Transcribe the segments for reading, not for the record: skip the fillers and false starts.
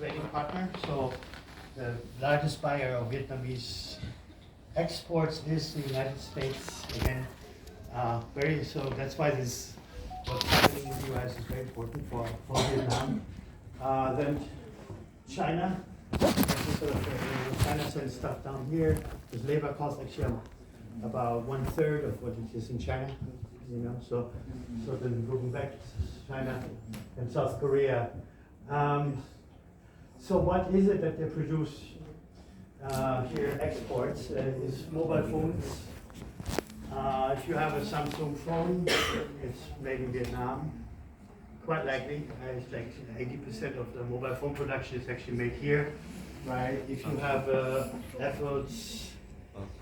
trading partner. So the largest buyer of Vietnamese exports is the United States. Again, so that's why this what's happening in the US is very important for Vietnam. Then China. China sends stuff down here. Because labor costs actually about 1/3 of what it is in China. So then moving back to China and South Korea. So what is it that they produce here? Exports is mobile phones. If you have a Samsung phone, it's made in Vietnam. Quite likely, it's like 80% of the mobile phone production is actually made here, right? If you have Apple's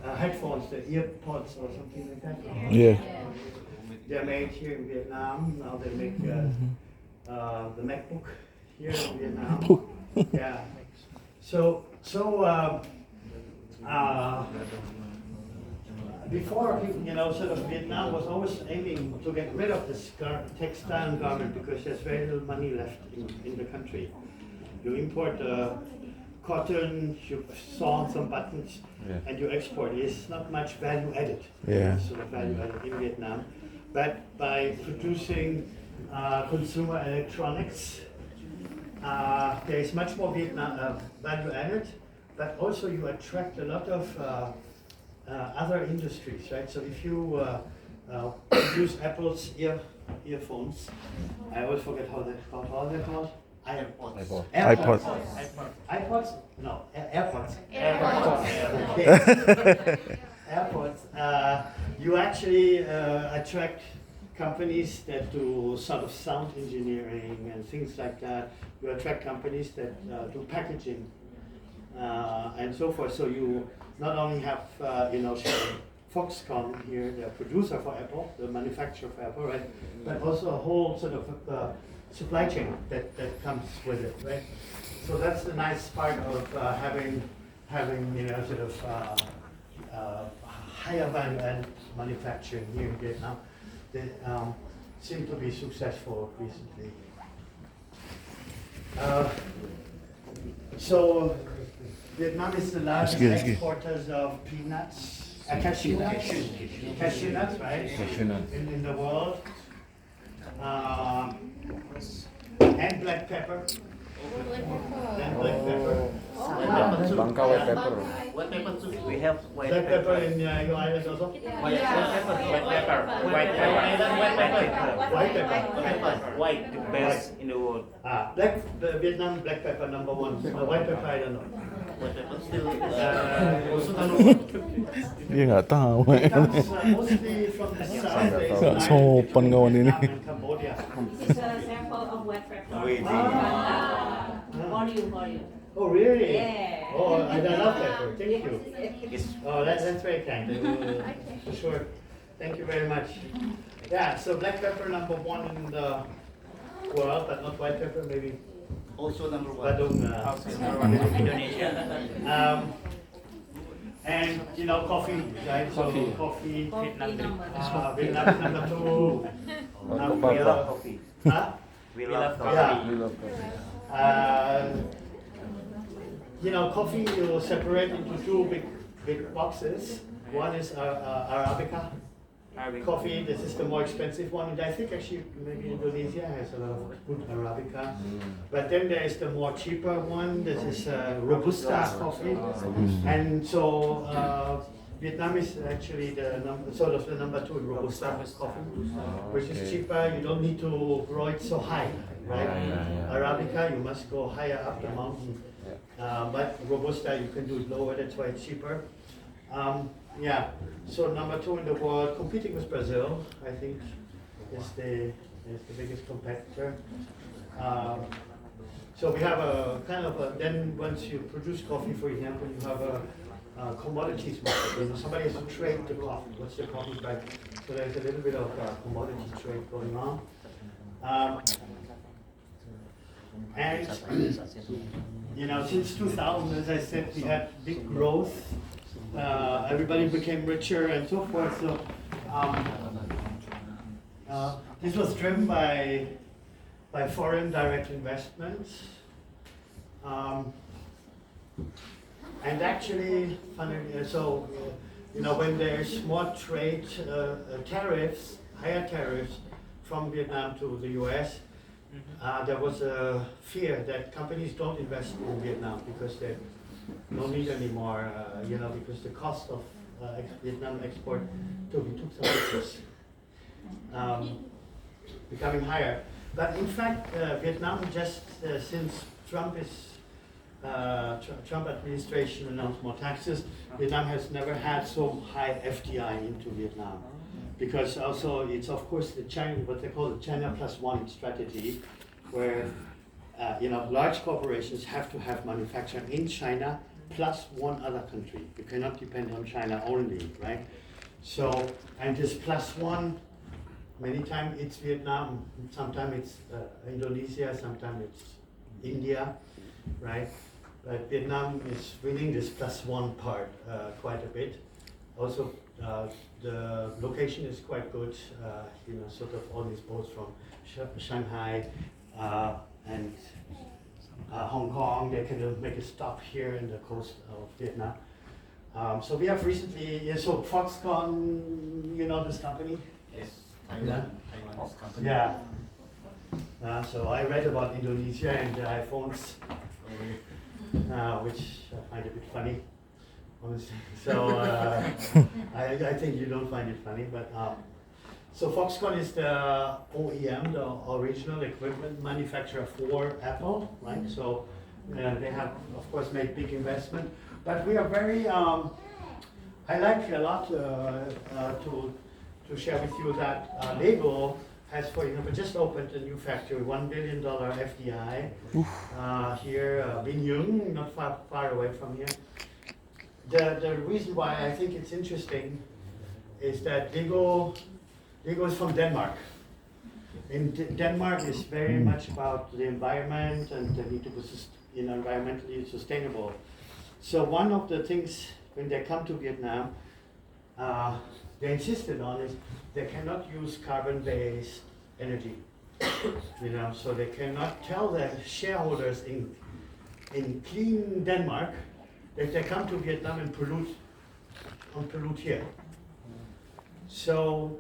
headphones, the earpods or something like that. Yeah. They're made here in Vietnam. Now they make the MacBook here in Vietnam. Yeah. So before, sort of Vietnam was always aiming to get rid of this textile garment because there's very little money left in the country. You import cotton, you sew on some buttons, and you export. It's not much value added. Yeah. Sort of value added in Vietnam. But by producing consumer electronics, there is much more value added, but also you attract a lot of other industries, right? So if you use Apple's earphones, I always forget how they're called. iPods. iPods? No, AirPods. AirPods. You actually attract companies that do sort of sound engineering and things like that. You attract companies that do packaging and so forth. So you not only have Foxconn here, the producer for Apple, the manufacturer for Apple, right? But also a whole sort of supply chain that comes with it, right? So that's the nice part of having sort of higher value added manufacturing here in Vietnam. They seem to be successful recently. So Vietnam is the largest exporters of peanuts, cashew nuts, right? Cashew nuts. In the world. And black pepper. Bangka white pepper. White pepper too. We have white Black pepper in your island also? White pepper. White, the best in the world. Vietnam black pepper number one. White pepper I don't know. White pepper still Also number one. Dia nggak tahu. Mostly from the south. There is Thailand, Sopan kawan ini. Vietnam and Cambodia. It's a sample of white pepper. For you. Oh really? Yeah. Oh, I love pepper. Thank you. is Oh, that's very kind. For sure. Thank you very much. Yeah, so black pepper number one in the world, but not white pepper, maybe. also number one. Badung. Indonesia. And coffee, right? So coffee. Vietnam Vietnam is number two. We love coffee. Huh? We love Yeah. coffee. We love coffee you separate into two big boxes. One is Arabica Arabic coffee. This is the more expensive one, and I think actually maybe Indonesia has a lot of good Arabica. But then there is the more cheaper one. This is Robusta coffee, and so Vietnam is actually the number two in Robusta coffee, which is cheaper. You don't need to grow it so high, right? Arabica, you must go higher up the mountain. But Robusta, you can do it lower, that's why it's cheaper. So number two in the world, competing with Brazil, I think is the biggest competitor. So we have then once you produce coffee, for example, you have a commodities market. Somebody has to trade the coffee. What's the coffee price? So there's a little bit of commodity trade going on. And since 2000, as I said, we had big growth. Everybody became richer and so forth. So this was driven by foreign direct investments. Um, and actually, when there's more trade tariffs, higher tariffs from Vietnam to the US, there was a fear that companies don't invest in Vietnam because they don't need anymore, because the cost of Vietnam export to some becoming higher. But in fact, Vietnam just since Trump administration announced more taxes, Vietnam has never had so high FDI into Vietnam, because also it's of course the China, what they call the China plus one strategy, where large corporations have to have manufacturing in China plus one other country. You cannot depend on China only, right? So, and this plus one, many times it's Vietnam, sometimes it's Indonesia, sometimes it's India, right? But Vietnam is winning this plus one part quite a bit. Also, the location is quite good, sort of all these boats from Shanghai and Hong Kong, they can make a stop here in the coast of Vietnam. So we have recently, so Foxconn, you know this company? Yes. Taiwanese company. Yeah. So I read about Indonesia and the iPhones, which I find a bit funny, honestly. So I think you don't find it funny, but so Foxconn is the OEM, the original equipment manufacturer for Apple, right? So they have, of course, made big investment, but we are very. I like a lot to share with you that Lego has, for example, just opened a new factory, $1 billion FDI here, Bin Yung, not far away from here. The reason why I think it's interesting is that Lego is from Denmark. And Denmark is very much about the environment and the need to be environmentally sustainable. So one of the things when they come to Vietnam, they insisted on is they cannot use carbon-based energy. So they cannot tell their shareholders in clean Denmark that they come to Vietnam and pollute here. So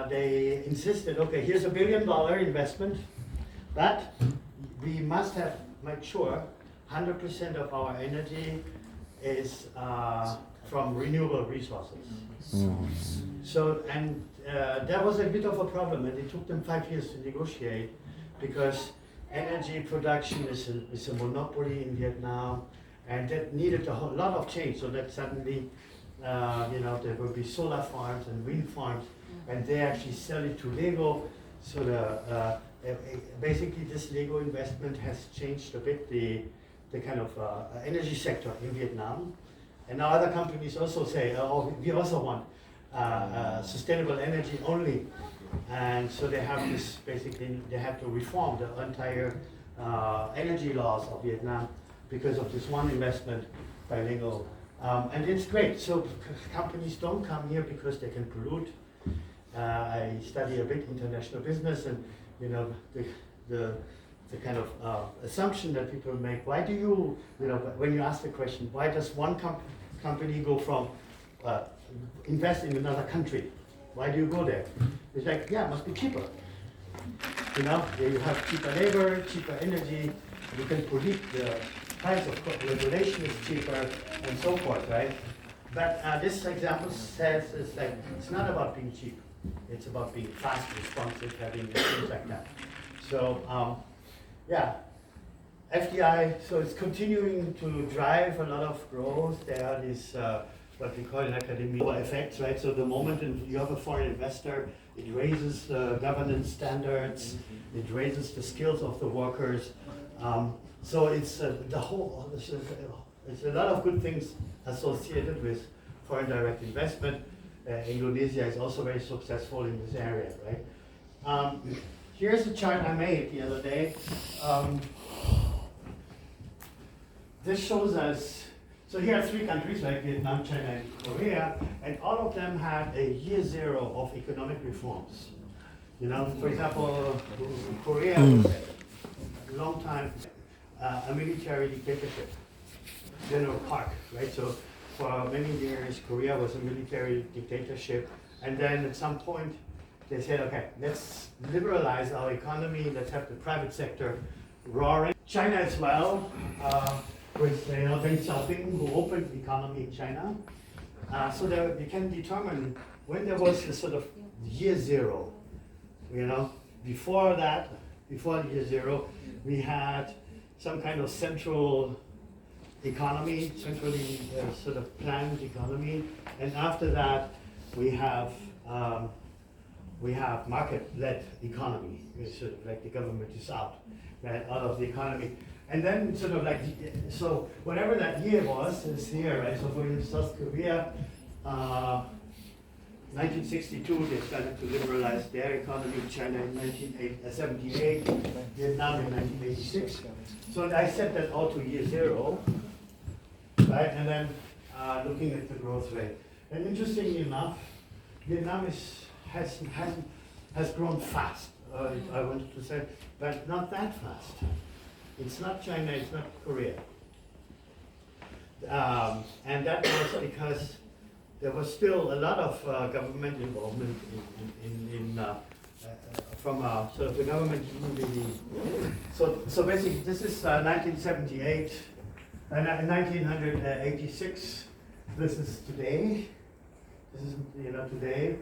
they insisted, okay, here's $1 billion investment, but we must have made sure 100% of our energy is from renewable resources. So, and that was a bit of a problem, and it took them 5 years to negotiate, because energy production is a monopoly in Vietnam, and that needed a whole lot of change, so that suddenly there will be solar farms and wind farms, and they actually sell it to Lego. So basically this Lego investment has changed a bit the kind of energy sector in Vietnam. And now other companies also say, oh, we also want sustainable energy only. And so they have this, basically, they have to reform the entire energy laws of Vietnam because of this one investment by Lego. And it's great. So companies don't come here because they can pollute. I study a bit international business, and the kind of assumption that people make. Why do you, when you ask the question, why does one company go from invest in another country? Why do you go there? It's like, yeah, it must be cheaper. You have cheaper labor, cheaper energy. You can pollute the price of regulation is cheaper, and so forth, right? But this example says it's not about being cheap. It's about being fast, responsive, having things like that. So FDI. So it's continuing to drive a lot of growth. There are these what we call in academia effects, right? So the moment you have a foreign investor, it raises the governance standards, it raises the skills of the workers. So it's it's a lot of good things associated with foreign direct investment. Indonesia is also very successful in this area, right? Here's a chart I made the other day. This shows us, so here are 3 countries like Vietnam, China, and Korea, and all of them had a year 0 of economic reforms. For example, Korea was a long time. a military dictatorship. General Park, right? So for many years, Korea was a military dictatorship, and then at some point, they said, okay, let's liberalize our economy. Let's have the private sector roaring. China as well, with Deng Xiaoping, who opened the economy in China. So that you can determine when there was the sort of year zero. Before that, before year zero, we had some kind of central economy, centrally sort of planned economy, and after that, we have market-led economy. It's sort of like the government is out, right, out of the economy. And then sort of like, so whatever that year was, is here, right? So for instance, South Korea, 1962, they started to liberalize their economy. China in 1978, Vietnam in 1986. So I set that all to year zero, right? And then looking at the growth rate. And interestingly enough, Vietnam has grown fast, I wanted to say, but not that fast. It's not China, it's not Korea. And that was because there was still a lot of government involvement from sort of the government. So basically, this is 1978, 1986. This is today. This is today.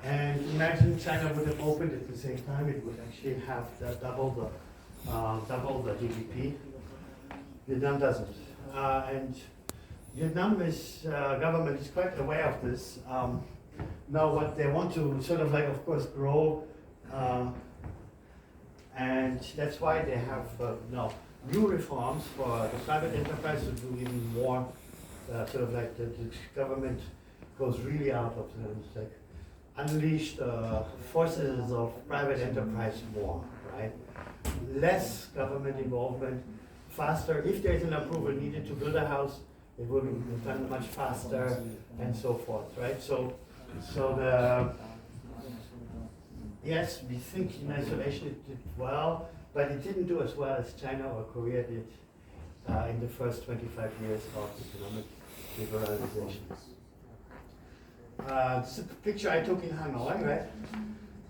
And imagine China would have opened at the same time. It would actually have double the GDP. Vietnam doesn't. And Vietnam's government is quite aware of this. Now what they want to sort of like, of course, grow, and that's why they have now new reforms for the private enterprise to do even more, sort of like the government goes really out of the, like, unleash the forces of private enterprise more, right? Less government involvement, faster. If there's an approval needed to build a house, it will be done much faster, and so forth, right? So yes, we think in isolation it did well, but it didn't do as well as China or Korea did in the first 25 years of economic liberalization. This is a picture I took in Hanoi, right?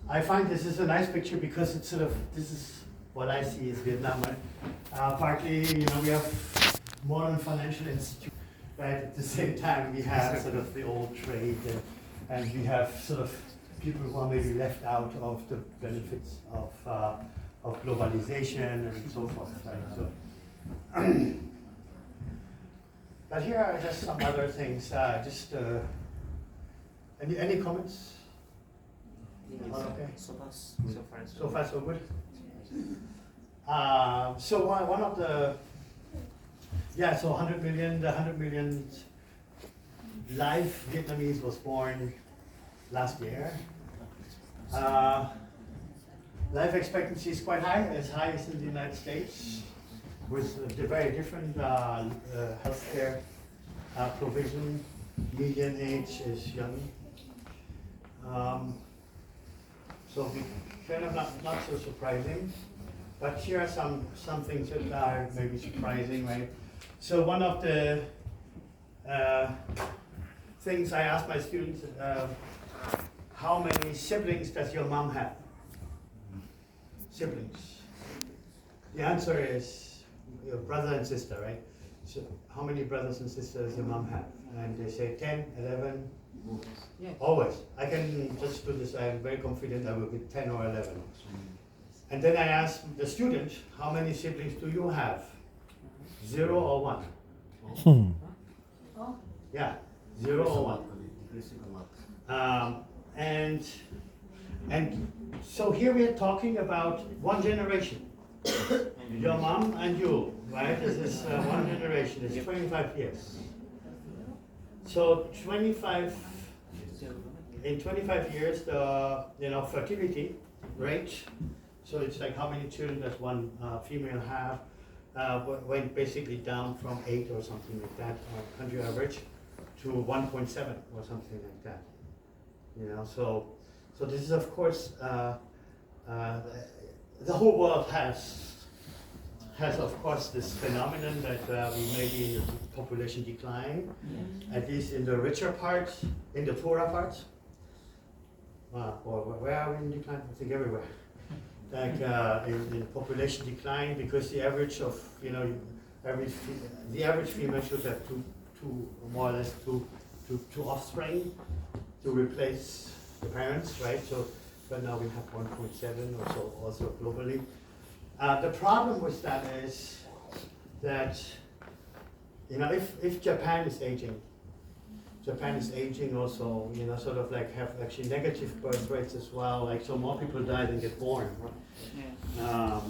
I find this is a nice picture because it's sort of, this is what I see as Vietnam, right? Partly, we have modern financial institutions, right? At the same time, we have sort of the old trade, and we have sort of people who are maybe left out of the benefits of globalization and so forth, right? So, but here are just some other things. Any comments? Okay. So So far, so good. So one of the, so 100 million, the 100 million live Vietnamese was born last year. Life expectancy is quite high, as high as in the United States, with the very different healthcare provision. Median age is young. So kind of not so surprising, but here are some things that are maybe surprising, right? So one of the things I ask my students, how many siblings does your mom have? Siblings. The answer is your brother and sister, right? So how many brothers and sisters does your mom have? And they say 10, 11. Yes. Always. I can just do this. I'm very confident I will get 10 or 11. And then I ask the student, how many siblings do you have? 0 or 1? Yeah, 0 or 1. And so here we are talking about one generation. Your mom and you, right? This is one generation. It's 25 years. So in 25 years, the fertility rate, so it's like how many children does one female have, went basically down from 8 or something like that, country average, to 1.7 or something like that. So this is, of course, the whole world has has, of course, this phenomenon that we may be in a population decline, at least in the richer parts, in the poorer parts. Or where are we in decline? I think everywhere. Like in population decline, because the average of, the average female should have two more or less two offspring to replace the parents, right? So, but now we have 1.7 or so also globally. The problem with that is that, if Japan is aging also, sort of like have actually negative birth rates as well, like so more people die than get born. Right?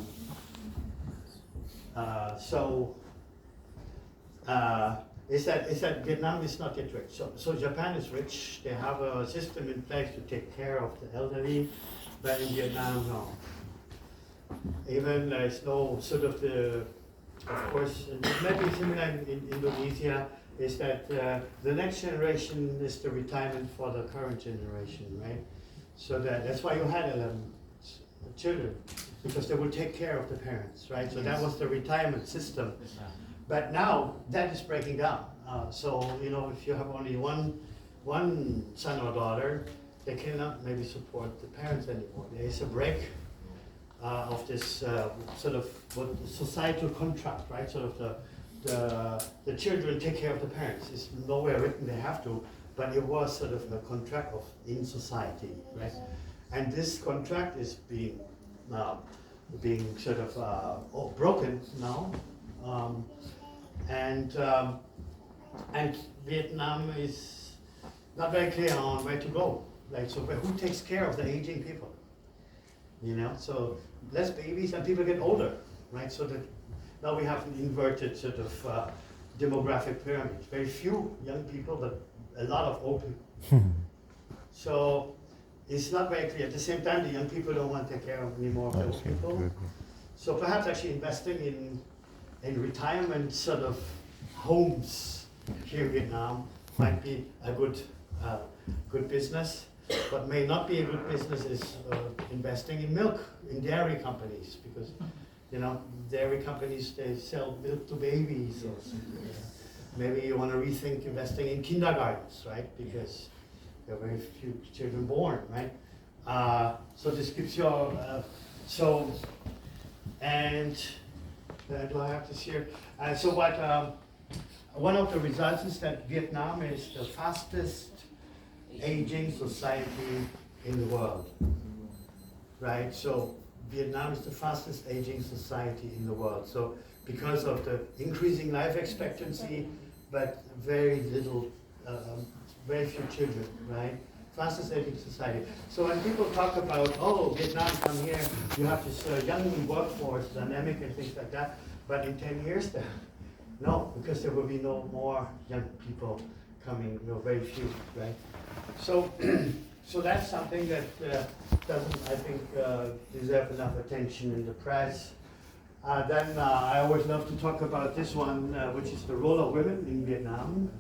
Is that Vietnam is not yet rich. So Japan is rich. They have a system in place to take care of the elderly, but in Vietnam, no. Even there's no sort of of course, maybe similar in Indonesia, is that the next generation is the retirement for the current generation, right? So that's why you had 11 children, because they would take care of the parents, right? So that was the retirement system. But now that is breaking down. So if you have only one son or daughter, they cannot maybe support the parents anymore. There is a break of this sort of societal contract, right? Sort of the children take care of the parents. It's nowhere written they have to, but it was sort of a contract in society, right? And this contract is being sort of broken now, and Vietnam is not very clear on where to go. Like, so who takes care of the aging people? So less babies and people get older, right? So that now we have an inverted sort of demographic pyramid. Very few young people, but a lot of old people. So it's not very clear. At the same time, the young people don't want to take care of any more of the old people. So perhaps actually investing in retirement sort of homes here in Vietnam might be a good business. What may not be a good business is investing in milk, in dairy companies, because dairy companies, they sell milk to babies. Or maybe you want to rethink investing in kindergartens, right? Because there are very few children born, right? So this gives you and do I have this here? So one of the results is that Vietnam is the fastest aging society in the world, right? So Vietnam is the fastest aging society in the world. So because of the increasing life expectancy, but very very few children, right? Fastest aging society. So when people talk about, Vietnam, come here, you have this young workforce, dynamic and things like that, but in 10 years, no, because there will be no more young people coming, very few, right? So, so that's something that doesn't, I think, deserve enough attention in the press. Then I always love to talk about this one, which is the role of women in Vietnam.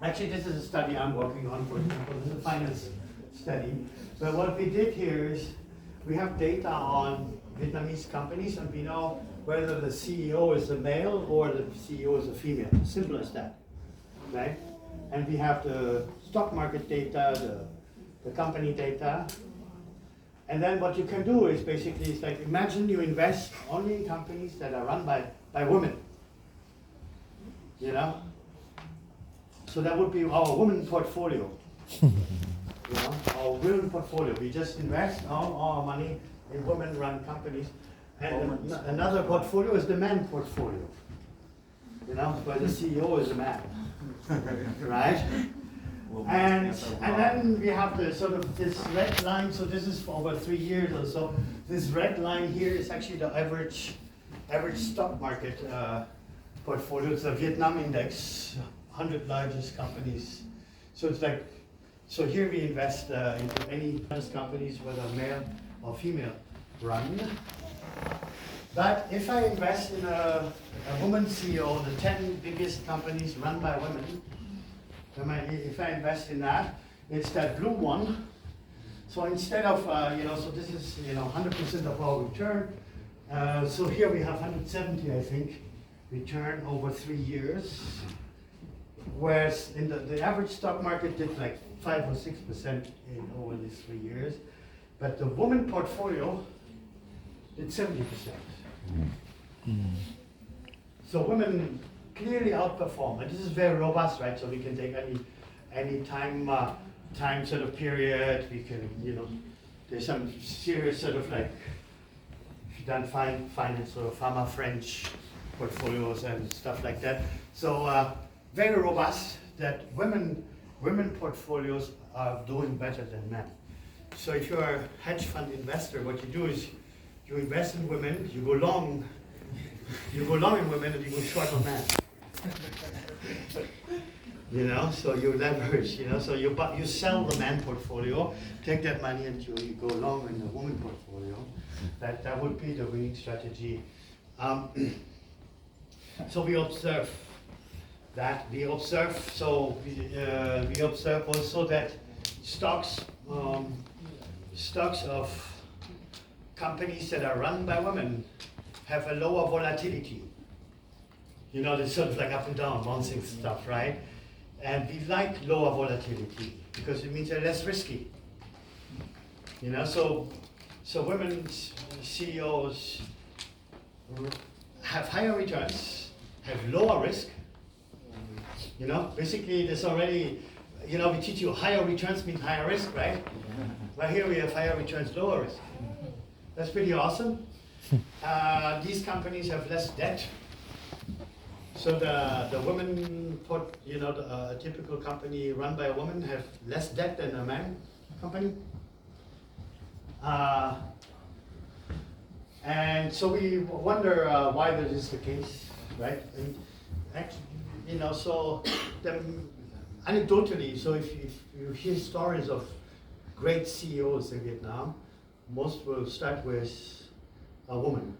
Actually, this is a study I'm working on, for example. This is a finance study. But what we did here is we have data on Vietnamese companies, and we know whether the CEO is a male or the CEO is a female. Simple as that, right? And we have the stock market data, the company data. And then what you can do is basically, it's like, imagine you invest only in companies that are run by women. So that would be our women portfolio. Our women portfolio. We just invest all our money in women-run companies. And another portfolio is the man portfolio. Where the CEO is a man. Right? And then we have the sort of this red line. So this is for over 3 years or so. This red line here is actually the average stock market portfolio. It's a Vietnam index, 100 largest companies. So it's like, so here we invest into any companies, whether male or female run. But if I invest in a woman CEO, the 10 biggest companies run by women, if I invest in that, it's that blue one. So instead of, so this is, 100% of our return. So here we have 170, I think, return over 3 years. Whereas in the average stock market did like 5 or 6% in over these 3 years. But the woman portfolio did 70%. So women clearly outperform, and this is very robust, right? So we can take any time sort of period. We can, there's some serious sort of like, if you've done finance or pharma French portfolios and stuff like that. So very robust. That women portfolios are doing better than men. So if you're a hedge fund investor, what you do is you invest in women, you go long in women, and you go short on men. So you leverage, so you sell the man portfolio, take that money and you go long in the woman portfolio. That would be the winning strategy. So we observe that. We observe also that stocks of companies that are run by women have a lower volatility. They're sort of like up and down, bouncing stuff, right? And we like lower volatility because it means they're less risky. So women CEOs have higher returns, have lower risk. Basically there's already, we teach you higher returns means higher risk, right? But here we have higher returns, lower risk. That's pretty awesome. These companies have less debt. So the women, a typical company run by a woman have less debt than a man company. And so we wonder why that is the case, right? And actually, anecdotally, so if you hear stories of great CEOs in Vietnam, most will start with a woman.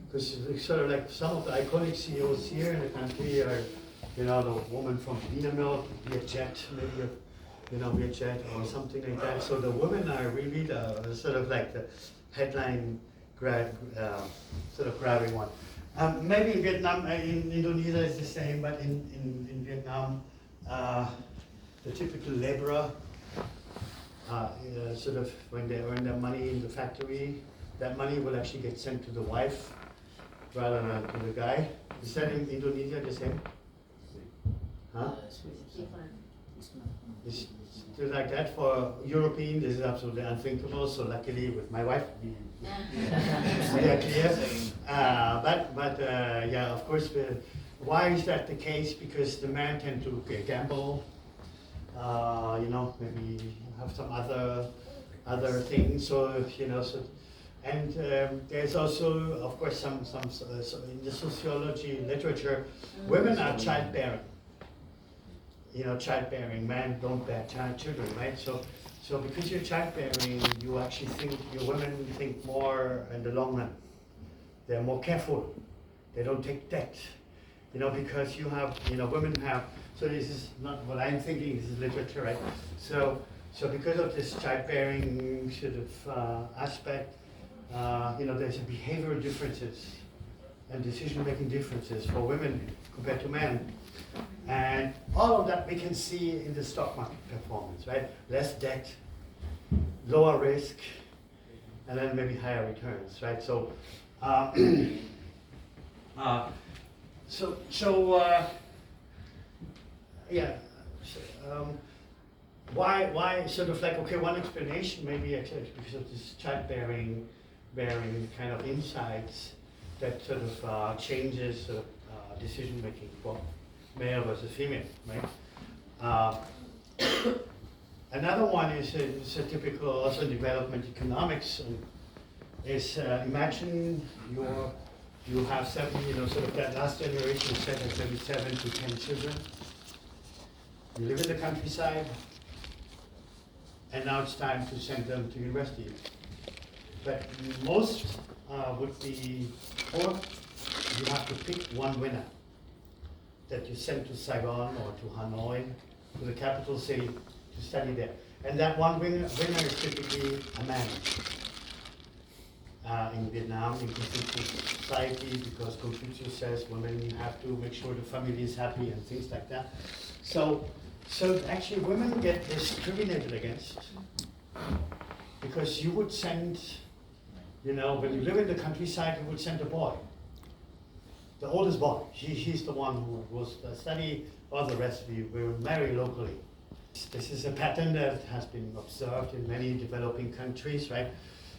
Because it's sort of like some of the iconic CEOs here in the country are, the woman from Vinamilk, Vietjet, maybe, Vietjet or something like that. So the women are really the sort of like the headline sort of grabbing one. Maybe in Vietnam, in Indonesia it's the same, but in Vietnam, the typical laborer, sort of when they earn their money in the factory, that money will actually get sent to the wife rather than to the guy. Is that in Indonesia the same? Huh? It's still like that. For European, this is absolutely unthinkable. So luckily with my wife, we are clear. But yeah, of course, why is that the case? Because the men tend to gamble, maybe have some other things. So and there's also, of course, some in the sociology literature, women are childbearing. Childbearing, men don't bear children, right? So because you're childbearing, you actually women think more in the long run. They're more careful. They don't take debt, because women have. So this is not what I'm thinking. This is literature, right? So because of this childbearing sort of aspect. There's behavioral differences and decision-making differences for women compared to men. And all of that we can see in the stock market performance, right? Less debt, lower risk, and then maybe higher returns, right? So, why sort of like, okay, one explanation maybe actually because of this childbearing kind of insights that sort of changes decision making for male versus female, right? Another one is a typical also in development economics is imagine you have 7, sort of that last generation said has maybe 7 to 10 children. You live in the countryside, and now it's time to send them to university. But most would be poor. You have to pick one winner that you send to Saigon or to Hanoi, to the capital city, to study there. And that one winner is typically a man. In Vietnam, in Confucius society, because Confucius says women have to make sure the family is happy and things like that. So actually women get discriminated against because you would send, when you live in the countryside, you would send a boy. The oldest boy, he's the one who was study, all the rest we will marry locally. This is a pattern that has been observed in many developing countries, right?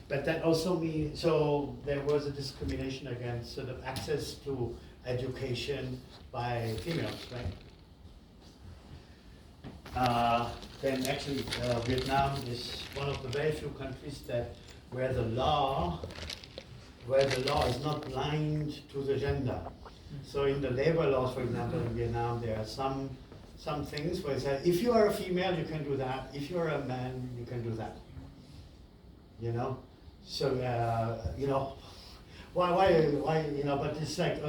But that also means, so there was a discrimination against sort of access to education by females, right? Then actually Vietnam is one of the very few countries where the law is not blind to the gender. So in the labor laws, for example, in Vietnam, there are some things where it says, if you are a female, you can do that. If you're a man, you can do that. So, why, but it's like,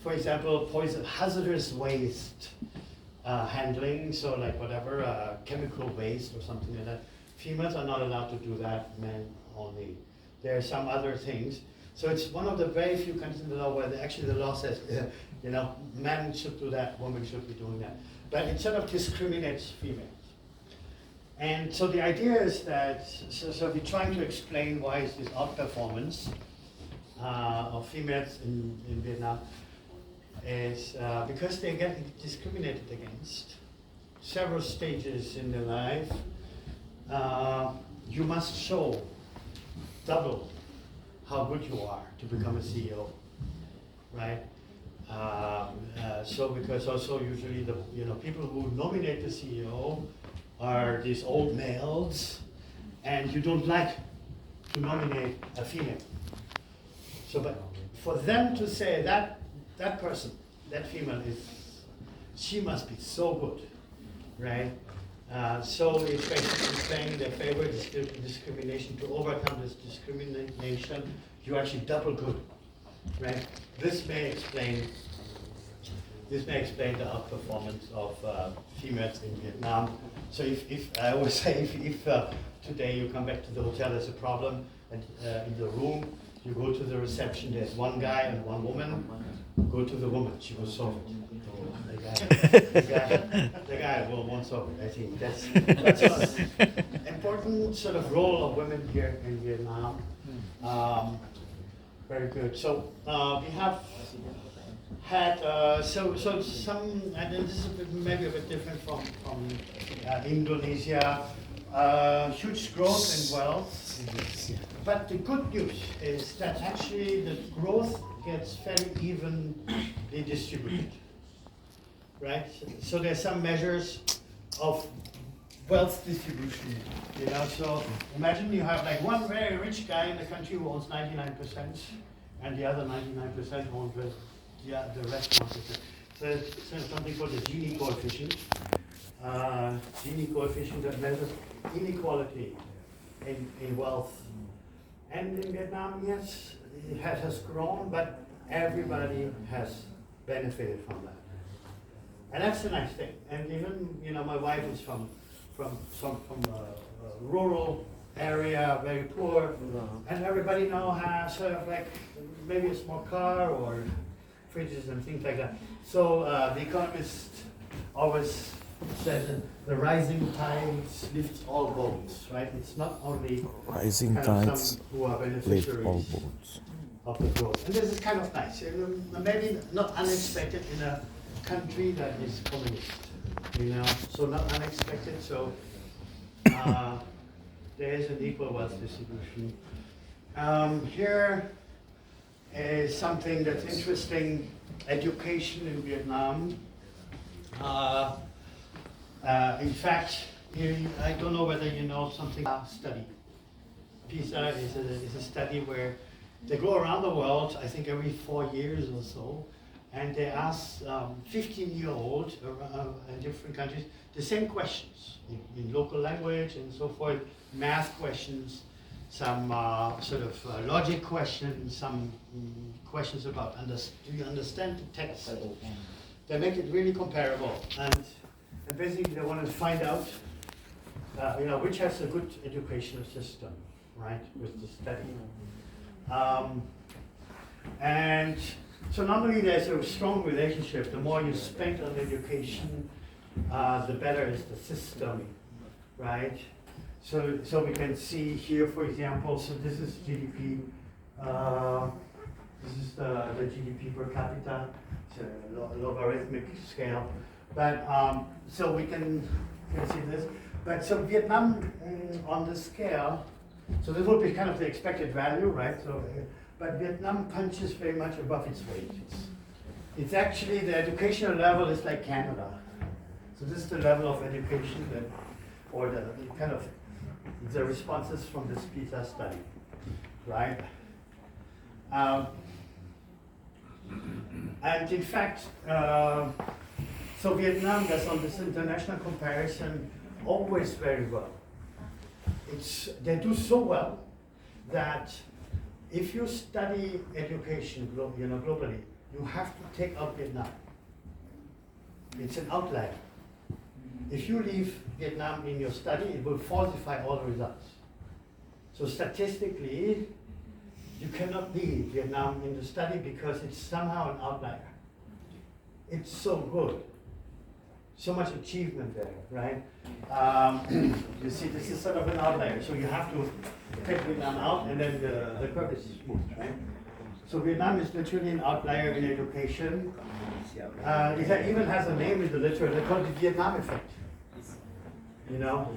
for example, hazardous waste handling, so like whatever, chemical waste or something like that. Females are not allowed to do that, men only. There are some other things. So it's one of the very few countries in the law where the law says, men should do that, women should be doing that. But it sort of discriminates females. And so the idea is that, so we're trying to explain why is this outperformance of females in Vietnam is because they get discriminated against. Several stages in their life, you must show double how good you are to become a CEO, right? So because also usually the people who nominate the CEO are these old males, and you don't like to nominate a female. So, but for them to say that person, that female she must be so good, right? So it's basically saying they favor discrimination. To overcome this discrimination, you actually double good, right? This may explain the outperformance of females in Vietnam. So if I always say, if today you come back to the hotel, there's a problem and, in the room, you go to the reception, there's one guy and one woman, go to the woman, she will solve it. The guy won't solve it. I think that's an important sort of role of women here in Vietnam. Very good. So we have had so some, and this is maybe a bit different from Indonesia. Huge growth in wealth, but the good news is that actually the growth gets very evenly distributed, right? So there's some measures of wealth distribution, So imagine you have like one very rich guy in the country who owns 99%, and the other 99% owns the rest 1%. So it's something called the Gini coefficient. Gini coefficient that measures inequality in wealth. And in Vietnam, yes, it has grown, but everybody has benefited from that. And that's a nice thing. And even, my wife is from a rural area, very poor, and everybody now has sort of like maybe a small car or fridges and things like that. So the economist always says that the rising tides lifts all boats, right? It's not only Rising kind of tides some who are lift beneficiaries all boats. of the growth. And this is kind of nice. Maybe not unexpected in a country that is communist, so not unexpected. So there is an equal wealth distribution. Here is something that's interesting, education in Vietnam. In fact, I don't know whether you know something about study. PISA is a study where they go around the world, I think every 4 years or so, and they ask 15-year-olds in different countries the same questions in local language and so forth, math questions, some sort of logic questions, some questions about do you understand the text? They make it really comparable, and basically they want to find out which has a good educational system, right, with the study. And so normally there's a strong relationship. The more you spend on education, the better is the system, right? So we can see here, for example, so this is GDP. This is the GDP per capita. It's a logarithmic scale. But so we can see this. But so Vietnam on the scale, so this would be kind of the expected value, right? So, but Vietnam punches very much above its weight. It's actually the educational level is like Canada. So this is the level of education that, or the kind of the responses from this PISA study, right? And in fact, so Vietnam does on this international comparison always very well. They do so well that if you study education globally, you have to take out Vietnam. It's an outlier. If you leave Vietnam in your study, it will falsify all the results. So statistically, you cannot leave Vietnam in the study because it's somehow an outlier. It's so good. So much achievement there, right? You see, this is sort of an outlier. So you have to take Vietnam out and then the curve is smooth, right? So Vietnam is literally an outlier in education. It even has a name in the literature. They call it the Vietnam effect. You know?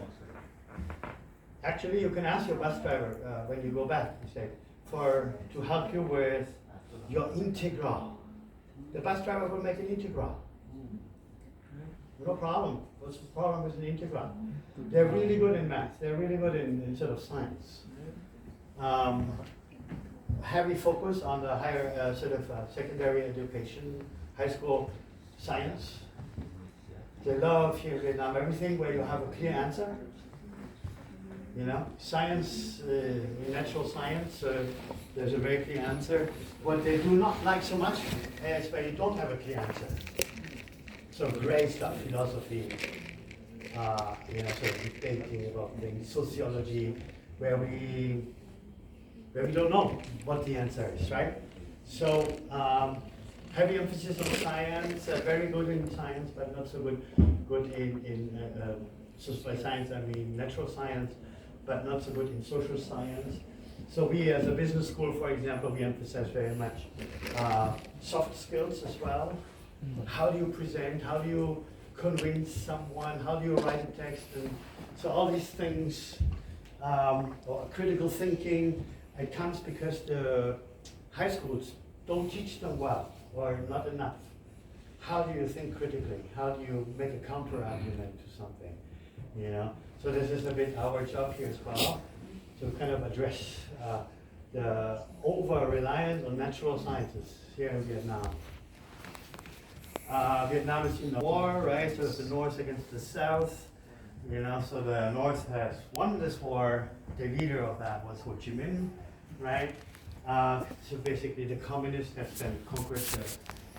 Actually, you can ask your bus driver when you go back, you say, to help you with your integral. The bus driver will make an integral. No problem. What's the problem with an integral? They're really good in math. They're really good in sort of science. Heavy focus on the higher sort of secondary education, high school science. They love here in Vietnam everything where you have a clear answer. You know, science, in natural science, there's a very clear answer. What they do not like so much is where you don't have a clear answer. So gray stuff, philosophy, sort of debating about things, sociology, where we don't know what the answer is, right? So heavy emphasis on science, very good in science, but not so good in by science, I mean natural science, but not so good in social science. So we as a business school, for example, we emphasize very much soft skills as well. How do you present? How do you convince someone? How do you write a text? And so all these things, or critical thinking, it comes because the high schools don't teach them well or not enough. How do you think critically? How do you make a counter argument to something? You know. So this is a bit our job here as well, to kind of address the over-reliance on natural sciences here in Vietnam. Vietnam is in the war, right? So it's the North against the South. You know, so the North has won this war. The leader of that was Ho Chi Minh, right? So basically, the communists have then conquered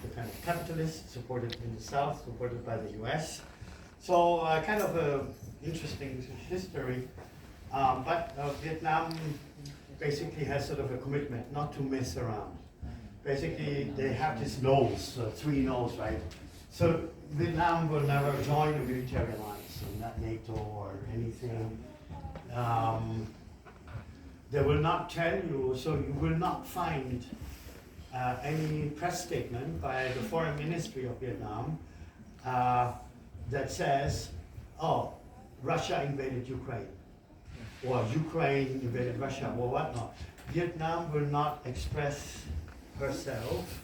the kind of capitalists, supported in the South, supported by the U.S. So kind of a interesting history. But Vietnam basically has sort of a commitment not to mess around. Basically, they have this nose, 3 no's, right? So Vietnam will never join a military alliance, so not NATO or anything. They will not tell you, so you will not find any press statement by the foreign ministry of Vietnam that says, oh, Russia invaded Ukraine, or Ukraine invaded Russia, or whatnot. Vietnam will not express herself,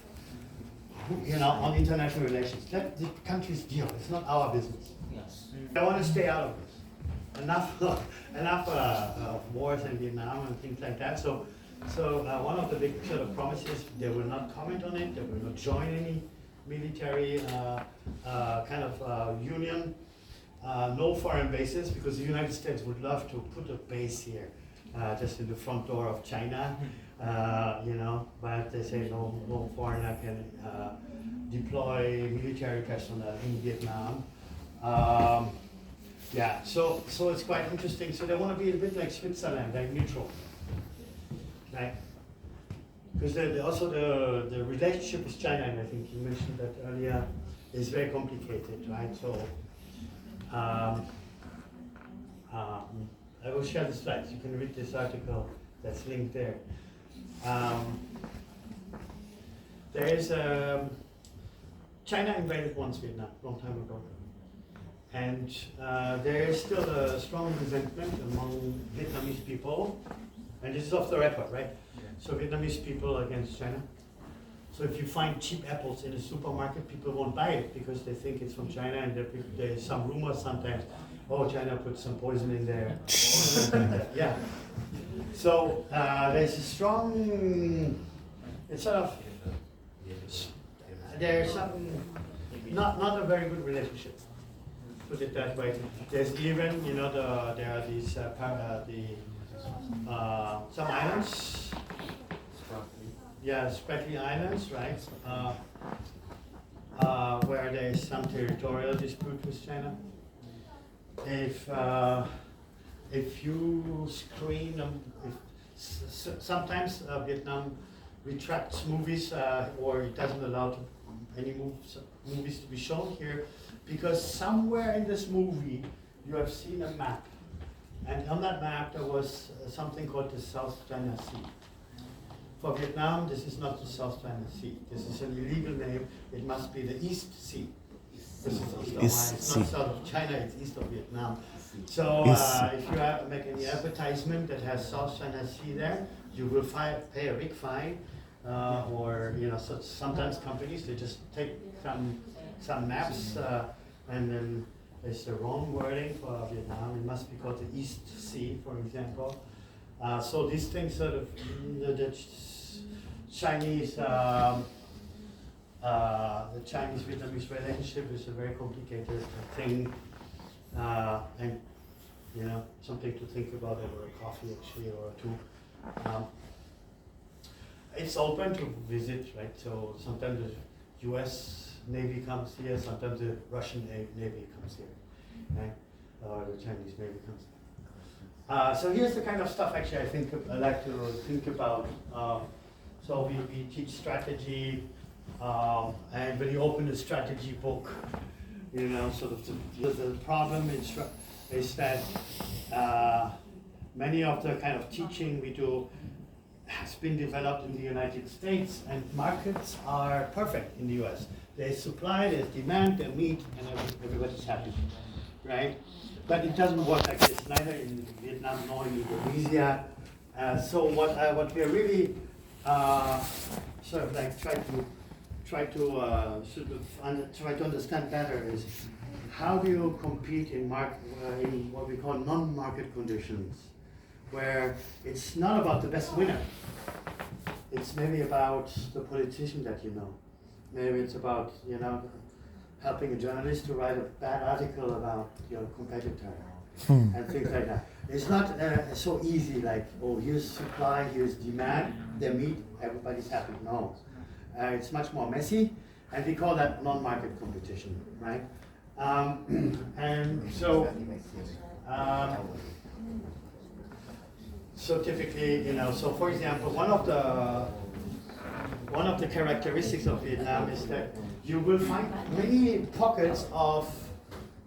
on international relations. Let the countries deal. It's not our business. Yes. I want to stay out of this. Enough of wars in Vietnam and things like that. So one of the big sort of promises, they will not comment on it. They will not join any military kind of union. No foreign bases, because the United States would love to put a base here, just in the front door of China. But they say no foreigner can Yeah, so it's quite interesting. So they want to be a bit like Switzerland, like neutral, right? Because also the relationship with China, and I think you mentioned that earlier, is very complicated, right? So I will share the slides. You can read this article that's linked there. There is China invaded once Vietnam, long time ago. And there is still a strong resentment among Vietnamese people, and this is off the record, right? So Vietnamese people against China. So if you find cheap apples in a supermarket, people won't buy it because they think it's from China, and there's some rumors sometimes, oh, China put some poison in there. Yeah. So there's a strong, it's sort of, there's some, not a very good relationship. Put it that way. There's even, you know, there are these some islands. Yeah, Spratly Islands, right? Where there is some territorial dispute with China. If you screen, sometimes Vietnam retracts movies or it doesn't allow any movies to be shown here, because somewhere in this movie you have seen a map, and on that map there was something called the South China Sea. For Vietnam, this is not the South China Sea. This is an illegal name. It must be the East Sea. This is east of it's not south of China, it's east of Vietnam. So if you make any advertisement that has South China Sea there, you will pay a big fine. Or, you know, so sometimes companies, they just take some maps and then it's the wrong wording for Vietnam. It must be called the East Sea, for example. So these things sort of, the Chinese Vietnamese relationship is a very complicated thing, and you know, something to think about over a coffee actually or two. It's open to visit, right? So sometimes the U.S. Navy comes here, sometimes the Russian Navy comes here, right? Or the Chinese Navy comes here. So here's the kind of stuff actually I like to think about. So we teach strategy, and when you open a strategy book, you know, sort of the problem is that many of the kind of teaching we do has been developed in the United States, and markets are perfect in the US. There's supply, there's demand, there's meat, and everybody's happy, right? But it doesn't work like this, neither in Vietnam nor in Indonesia. So what we're really sort of like try to understand better is how do you compete in what we call non-market conditions, where it's not about the best winner. It's maybe about the politician that you know. Maybe it's about, you know, helping a journalist to write a bad article about your competitor and things like that. It's not so easy like, oh, here's supply, here's demand, they meet, everybody's happy. No. It's much more messy, and we call that non-market competition, right? And so, so typically, you know, so for example, one of the characteristics of Vietnam is that you will find many pockets of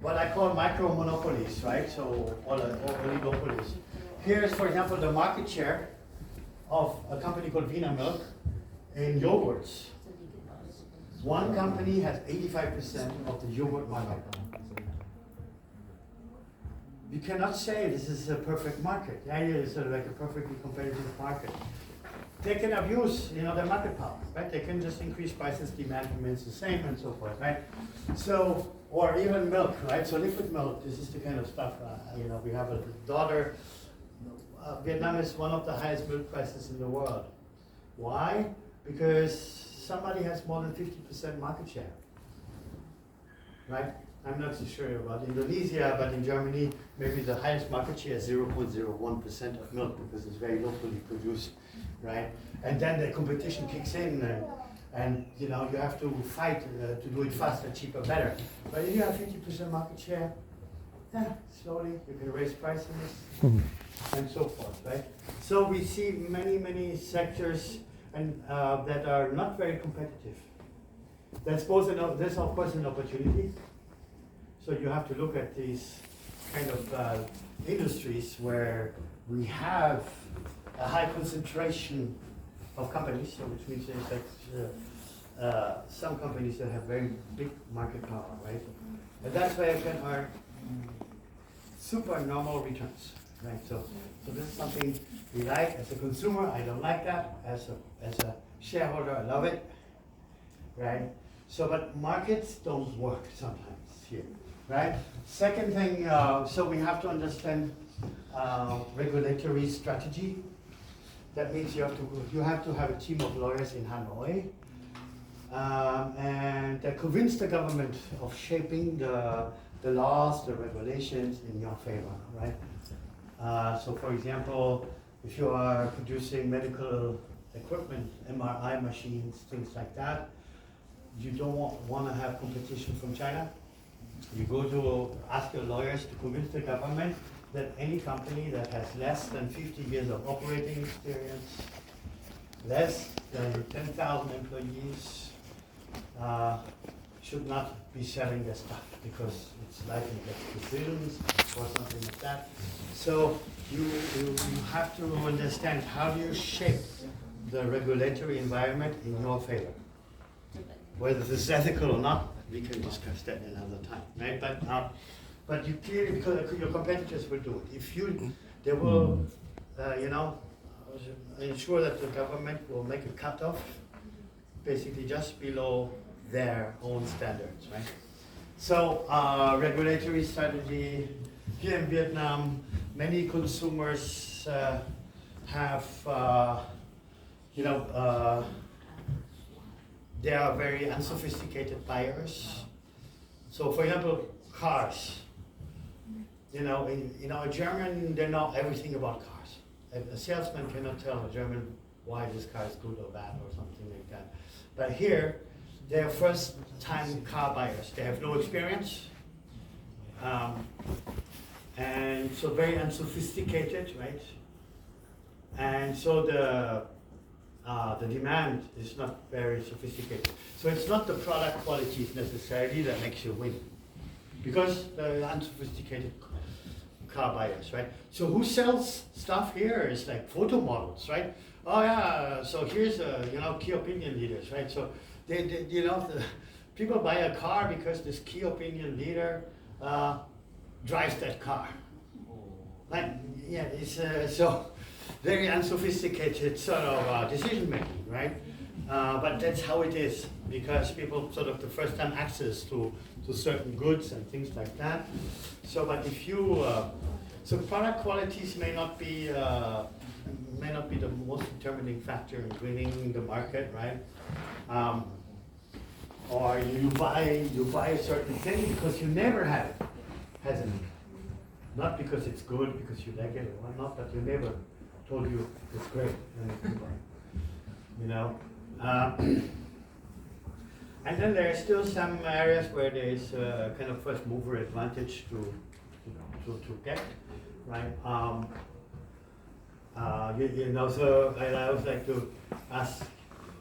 what I call micro monopolies, right? So, or oligopolies. Here's, for example, the market share of a company called Wiener Milk in yogurts. One company has 85% of the yogurt market. You cannot say this is a perfect market. The idea is sort of like a perfectly competitive market. They can abuse, you know, their market power, right? They can just increase prices, demand remains the same, and so forth, right? So, or even milk, right? So liquid milk, this is the kind of stuff, you know, we have a daughter. Vietnam is one of the highest milk prices in the world. Why? Because somebody has more than 50% market share, right? I'm not so sure about Indonesia, but in Germany, maybe the highest market share is 0.01% of milk because it's very locally produced, right? And then the competition kicks in, and you know, you have to fight to do it faster, cheaper, better. But if you have 50% market share, yeah, slowly you can raise prices and so forth, right? So we see many sectors and that are not very competitive. That's there's of course an opportunity. So you have to look at these kind of industries where we have a high concentration of companies, so which means there's like some companies that have very big market power, right? And that's where you can earn super normal returns, right? So this is something we like as a consumer. I don't like that. As a shareholder, I love it, right? So, but markets don't work sometimes here, right? Second thing, so we have to understand regulatory strategy. That means you have to have a team of lawyers in Hanoi, and convince the government of shaping the laws, the regulations in your favor, right? So for example, if you are producing medical equipment, MRI machines, things like that, you don't want to have competition from China. You go to ask your lawyers to convince the government that any company that has less than 50 years of operating experience, less than 10,000 employees, should not be selling their stuff because it's likely to get decisions or something like that. So you have to understand how do you shape the regulatory environment in your favor. Whether this is ethical or not, we can discuss that another time, right? But you clearly, because your competitors will do it. They will, ensure that the government will make a cutoff, basically just below their own standards, right? So regulatory strategy here in Vietnam, many consumers have, they are very unsophisticated buyers. So, for example, cars. A German, they know everything about cars. A salesman cannot tell a German why this car is good or bad or something like that. But here, they're first-time car buyers. They have no experience, and so very unsophisticated, right? And so the demand is not very sophisticated. So it's not the product qualities necessarily that makes you win, because the unsophisticated car buyers, right? So who sells stuff here is like photo models, right? Oh yeah, so here's key opinion leaders, right? So the people buy a car because this key opinion leader drives that car. Like, yeah, it's so very unsophisticated sort of decision making, right? But that's how it is, because people sort of the first time access to certain goods and things like that. So, but if you, so product qualities may not be the most determining factor in winning the market, right? Or you buy a certain thing because you never had it, hasn't it? Not because it's good, because you like it or whatnot, but your neighbor told you it's great, and then there are still some areas where there is a kind of first mover advantage to get, right? So I always like to ask,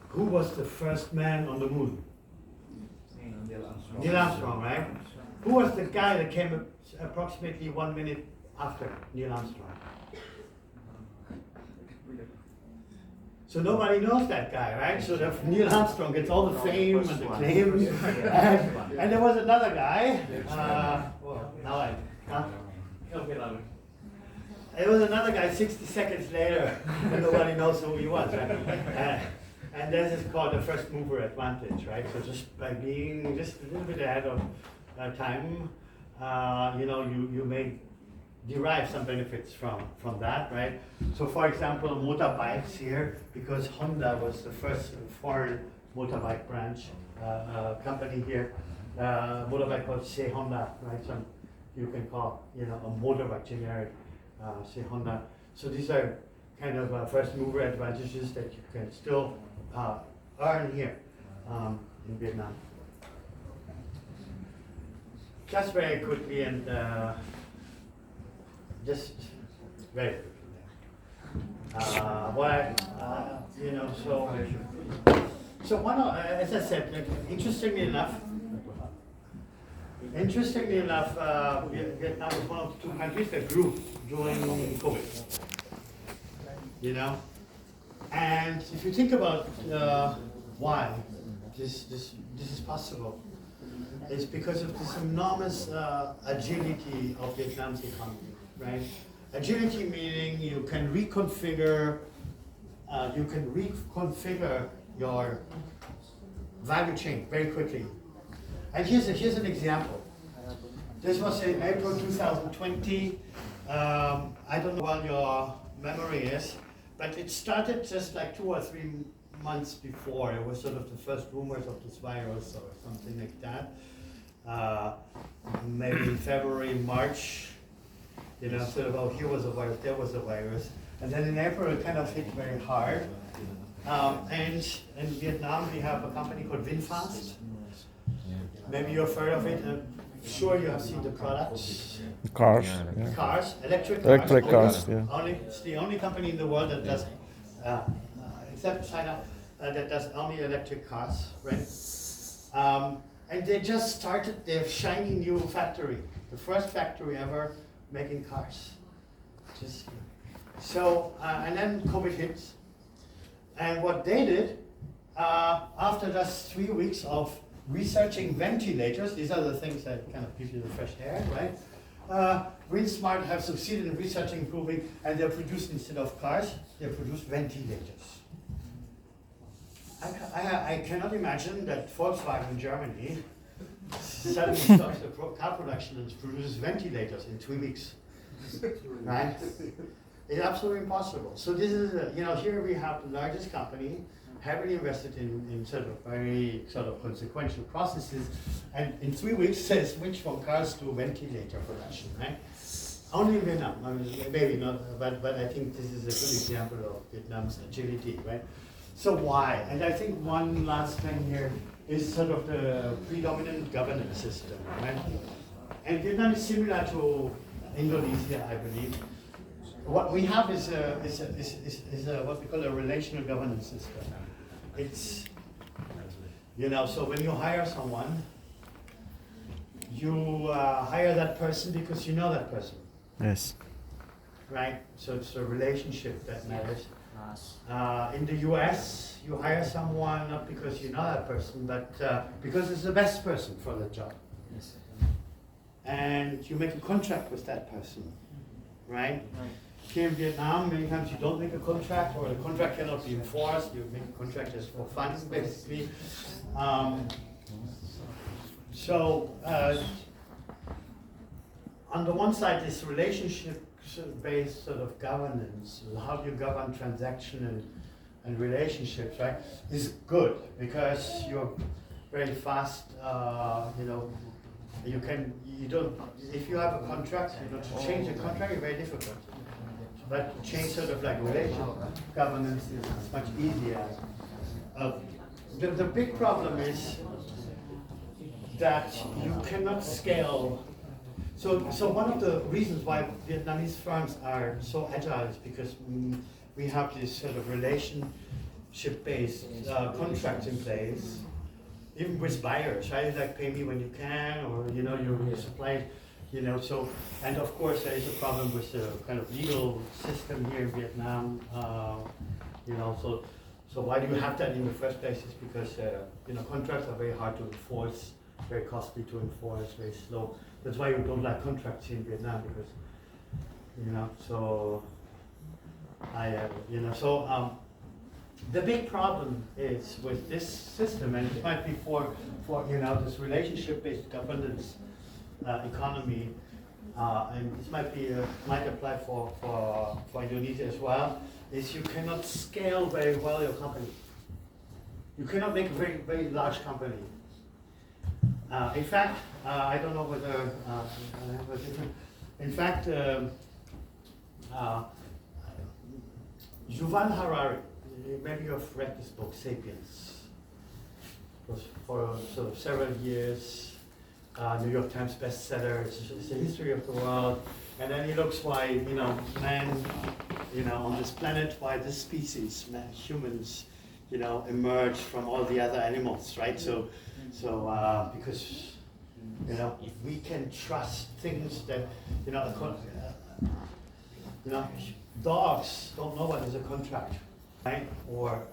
who was the first man on the moon? Neil Armstrong, right? Who was the guy that came approximately 1 minute after Neil Armstrong? So nobody knows that guy, right? So Neil Armstrong gets all the fame and the claims. And there was another guy. There was another guy 60 seconds later, and nobody knows who he was, right? And this is called the first mover advantage, right? So just by being just a little bit ahead of time, you may derive some benefits from that, right? So for example, motorbikes here, because Honda was the first foreign motorbike branch company here, motorbike called Say Honda, right? So you can call, a motorbike generic Say Honda. So these are kind of first mover advantages that you can still earn here in Vietnam. just very quickly and just very quickly. So one of, as I said, like, interestingly enough, Vietnam is one of the two countries that grew during COVID. You know, and if you think about why this is possible, it's because of this enormous agility of Vietnam's economy, right? Agility meaning you can reconfigure your value chain very quickly. And here's an example. This was in April 2020. I don't know what your memory is, but it started just like 2 or 3 months before. It was sort of the first rumors of this virus or something like that. Maybe in February, March, you know, sort of, oh, here was a virus, there was a virus. And then in April, it kind of hit very hard. And in Vietnam, we have a company called VinFast. Maybe you've heard of it. I'm sure you have seen the products. Cars. Yeah. Cars, electric Cars, yeah. It's the only company in the world that does, except China, that does only electric cars, right? And they just started their shiny new factory, the first factory ever making cars. And then COVID hits. And what they did, after just 3 weeks of researching ventilators, these are the things that kind of give you the fresh air, right? WinSmart have succeeded in researching, improving, and they produced, instead of cars, they produced ventilators. I cannot imagine that Volkswagen Germany suddenly stops the car production and produces ventilators in 3 weeks, right? It's absolutely impossible. So this is, here we have the largest company, heavily invested in sort of very sort of consequential processes, and in 3 weeks they switched from cars to ventilator production, right? Only in Vietnam, I mean, maybe not, but I think this is a good example of Vietnam's agility, right? So why? And I think one last thing here is sort of the predominant governance system, right? And Vietnam is similar to Indonesia, I believe. What we have is what we call a relational governance system. It's, so when you hire someone, you hire that person because you know that person. Yes. Right? So it's a relationship that matters. In the US, you hire someone not because you know that person, but because it's the best person for the job. Yes. And you make a contract with that person, right? Here in Vietnam, many times you don't make a contract, or the contract cannot be enforced. You make a contract just for fun, basically. On the one side, this relationship-based sort of governance, how do you govern transaction and relationships, right, is good because you're very fast. If you have a contract, to change a contract is very difficult. But to change sort of like relational governance is much easier. The big problem is that you cannot scale. So one of the reasons why Vietnamese firms are so agile is because we have this sort of relationship-based contracts in place, even with buyers, right? Like pay me when you can, or your supply. And of course there is a problem with the kind of legal system here in Vietnam. So why do you have that in the first place? Is because contracts are very hard to enforce, very costly to enforce, very slow. That's why you don't like contracts in Vietnam, because the big problem is with this system, and it might be for this relationship-based governance economy, and this might apply for Indonesia as well, is you cannot scale very well your company. You cannot make a very, very large company. In fact, I don't know whether I have a different. In fact, Yuval Harari, maybe you have read this book, *Sapiens*. It was for sort of several years. New York Times bestseller. It's the history of the world. And then he looks why, you know, man, you know, on this planet, why this species, man, humans, you know, emerged from all the other animals, right? So because, you know, if we can trust things that, you know, dogs don't know what is a contract, right? Or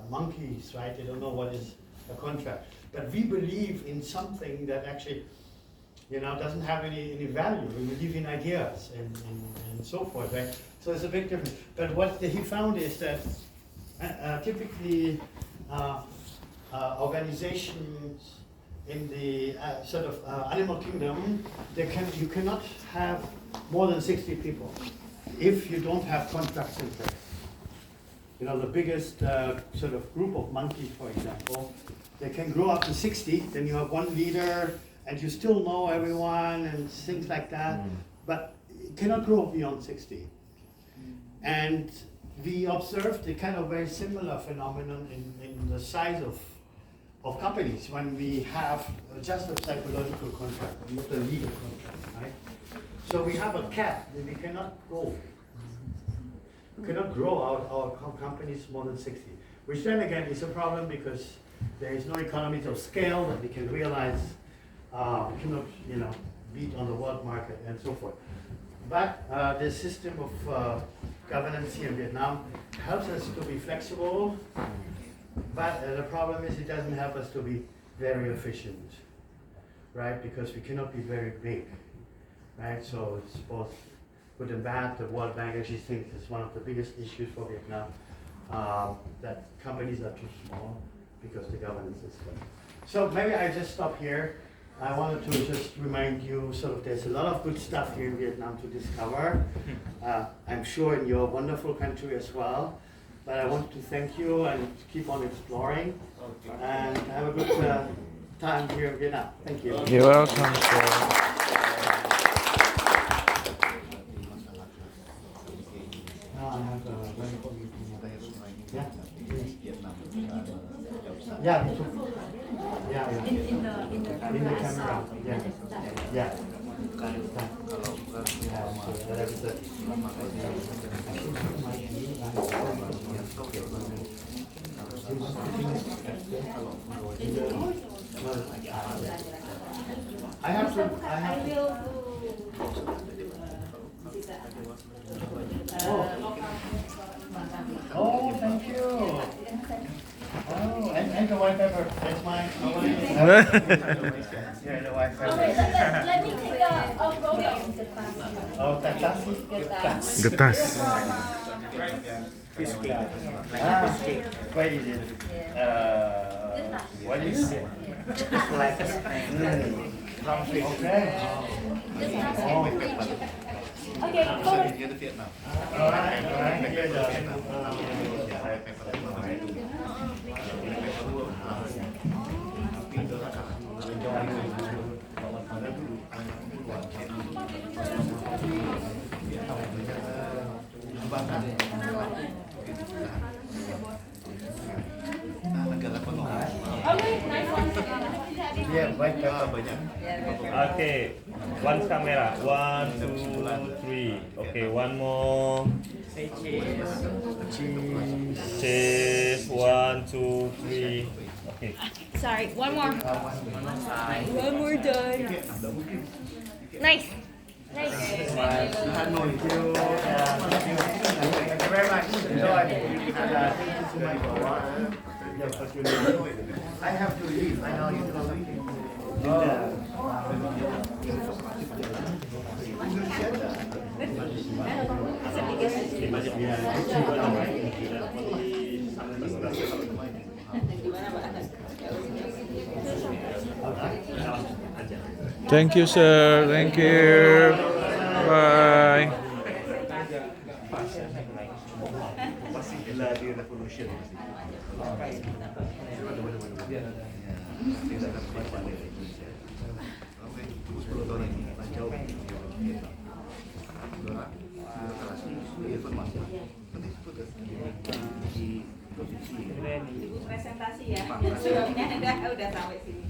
monkeys, right? They don't know what is a contract. But we believe in something that actually, you know, doesn't have any value. We believe in ideas and so forth, right? So it's a big difference. But what he found is that typically organizations in the sort of animal kingdom, you cannot have more than 60 people if you don't have contracts in place. You know, the biggest sort of group of monkeys, for example, they can grow up to 60, then you have one leader, and you still know everyone and things like that, but it cannot grow beyond 60. And we observed a kind of very similar phenomenon in the size of companies when we have just a psychological contract, not a legal contract, right? So we have a cap, and we cannot grow. We cannot grow our companies more than 60, which then again is a problem because there is no economies of scale that we can realize. We cannot, you know, beat on the world market and so forth. But the system of governance here in Vietnam helps us to be flexible, but the problem is it doesn't help us to be very efficient, right? Because we cannot be very big, right? So it's both good and bad. The World Bank actually thinks it's one of the biggest issues for Vietnam, that companies are too small because the governance is good. So maybe I just stop here. I wanted to just remind you, sort of, there's a lot of good stuff here in Vietnam to discover. I'm sure in your wonderful country as well. But I want to thank you and keep on exploring. And have a good time here in Vietnam. Thank you. You're welcome, sir. Yeah. Yeah. In the camera. Yeah. Yeah. I will. Oh, thank you. Oh, and the white pepper. That's mine. Yeah, the white pepper. Let me take a photo. Oh, fantastic. Getas. Fish cake. Ah, where is it? What is it? Long fish. Okay. Okay, photo. You're the Vietnam. All right. Here Okay, one camera. 1, 2, 3. Okay, one more. Cheese. 1, 2, 3. Okay. Sorry, one more. One more done. Nice. Nice. Thank you. Thank you very much. Enjoy. Thank you so much for the opportunity. I have to leave. I know you do something. Thank you, sir. Thank you. Bye. Presentasi ya. Udah sampai sini.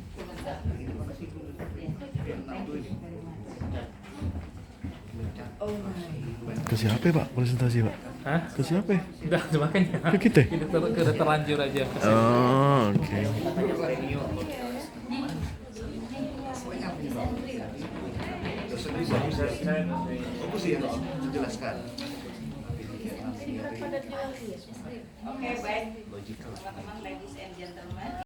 Ke siapa Pak presentasi Pak? Hah? Ke siapa? Udah, makanya. Ke kita? Kita terlanjur aja. Oh, oke. Oke, baik. Teman-teman, ladies and gentlemen.